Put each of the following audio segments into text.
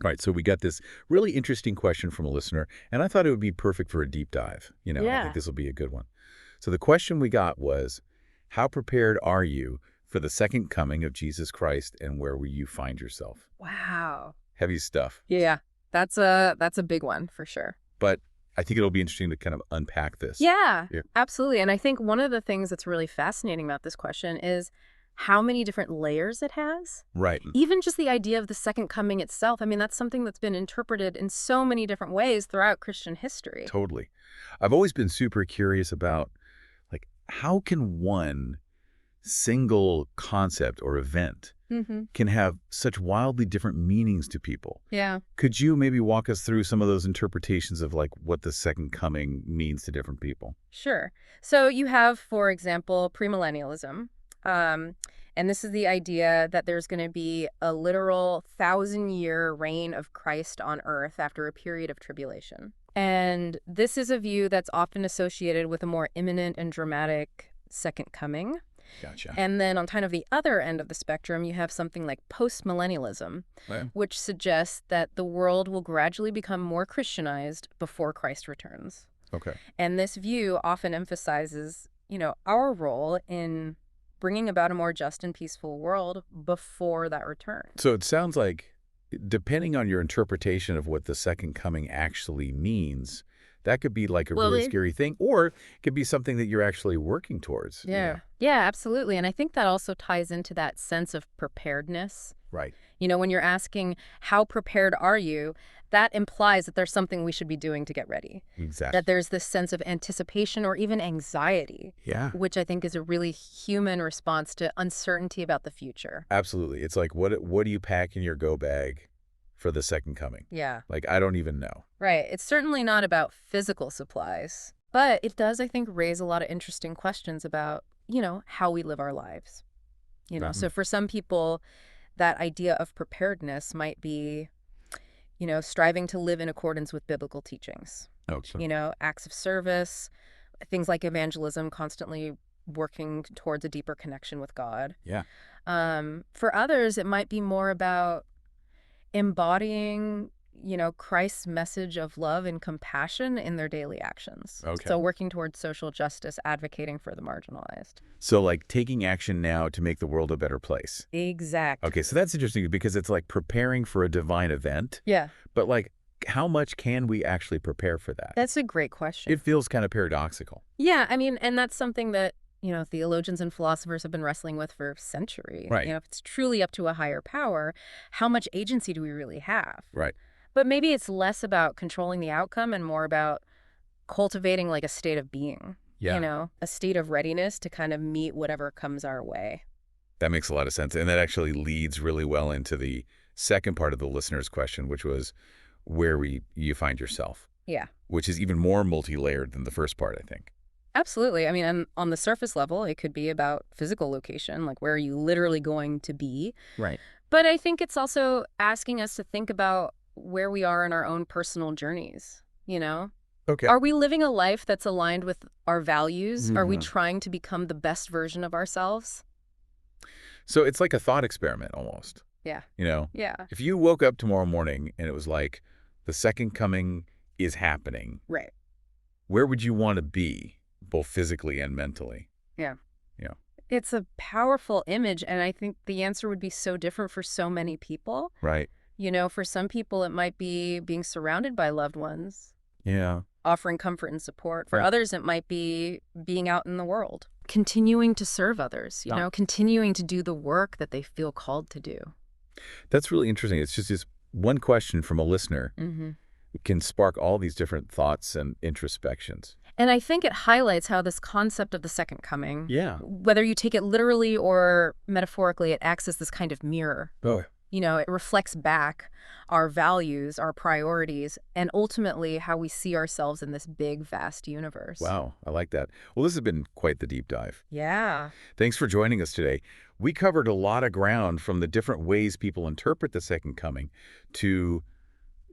All right, so we got this really interesting question from a listener, and I thought it would be perfect for a deep dive. I think Yeah. this will be a good one. So the question we got was, how prepared are you for the second coming of Jesus Christ, and where will you find yourself? Wow. Heavy stuff. Yeah. That's a big one for sure. But I think it'll be interesting to kind of unpack this. Yeah, Yeah. absolutely. And I think one of the things that's really fascinating about this question is how many different layers it has. Right. Even just the idea of the second coming itself. I mean, that's something that's been interpreted in so many different ways throughout Christian history. Totally. I've always been super curious about, like, how can one single concept or event Mm-hmm. can have such wildly different meanings to people? Yeah. Could you maybe walk us through some of those interpretations of, like, what the second coming means to different people? Sure. So you have, for example, premillennialism. Um, and this is the idea that there's going to be a literal 1,000-year reign of Christ on earth after a period of tribulation. And this is a view that's often associated with a more imminent and dramatic second coming. Gotcha. And then on kind of the other end of the spectrum, you have something like postmillennialism, Yeah. which suggests that the world will gradually become more Christianized before Christ returns. Okay. And this view often emphasizes, our role in bringing about a more just and peaceful world before that return. So it sounds like, depending on your interpretation of what the second coming actually means, that could be like a Well, really it- scary thing, or it could be something that you're actually working towards. Yeah, absolutely. And I think that also ties into that sense of preparedness. Right. When you're asking, how prepared are you? That implies that there's something we should be doing to get ready. Exactly. That there's this sense of anticipation or even anxiety, Yeah. which I think is a really human response to uncertainty about the future. Absolutely. It's like, what do you pack in your go bag for the second coming? Yeah. Like, I don't even know. Right. It's certainly not about physical supplies, but it does, I think, raise a lot of interesting questions about, how we live our lives. So for some people, that idea of preparedness might be, striving to live in accordance with biblical teachings. Okay. Acts of service, things like evangelism, constantly working towards a deeper connection with God. Yeah. For others, it might be more about embodying, Christ's message of love and compassion in their daily actions. Okay. So working towards social justice, advocating for the marginalized. So, like, taking action now to make the world a better place. Exactly. Okay, so that's interesting because it's like preparing for a divine event, Yeah, but, like, how much can we actually prepare for that? that's a great question. It feels kind of paradoxical. Yeah, I mean, and that's something that, theologians and philosophers have been wrestling with for centuries. Right. If it's truly up to a higher power, how much agency do we really have? Right. But maybe it's less about controlling the outcome and more about cultivating like a state of being, Yeah. a state of readiness to kind of meet whatever comes our way. That makes a lot of sense. And that actually leads really well into the second part of the listener's question, which was where you find yourself, Yeah, which is even more multi-layered than the first part, I think. absolutely. I mean, and on the surface level, it could be about physical location, like where are you literally going to be? Right. But I think it's also asking us to think about where we are in our own personal journeys, Okay. Are we living a life that's aligned with our values? Are we Mhm. trying to become the best version of ourselves? So it's like a thought experiment almost. Yeah. Yeah. If you woke up tomorrow morning and it was like the second coming is happening, Right. where would you want to be, both physically and mentally? Yeah. Yeah. It's a powerful image, and I think the answer would be so different for so many people. Right. For some people, it might be being surrounded by loved ones, Yeah. offering comfort and support. For Right. others, it might be being out in the world, continuing to serve others, Yeah. continuing to do the work that they feel called to do. That's really interesting. It's just this one question from a listener Mm-hmm. can spark all these different thoughts and introspections. And I think it highlights how this concept of the second coming, Yeah. whether you take it literally or metaphorically, it acts as this kind of mirror. Oh, It reflects back our values, our priorities, and ultimately how we see ourselves in this big, vast universe. wow. I like that. Well, this has been quite the deep dive. Yeah. Thanks for joining us today. We covered a lot of ground from the different ways people interpret the second coming to,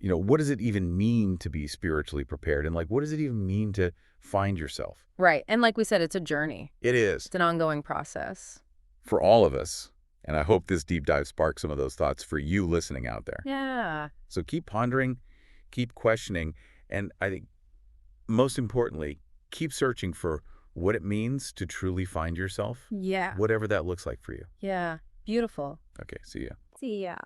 what does it even mean to be spiritually prepared? And, like, what does it even mean to find yourself? Right. And like we said, it's a journey. It is. It's an ongoing process. For all of us. And I hope this deep dive sparks some of those thoughts for you listening out there. Yeah. So keep pondering, keep questioning, and I think most importantly, keep searching for what it means to truly find yourself, Yeah. whatever that looks like for you. Yeah. Beautiful. Okay, see ya. See ya.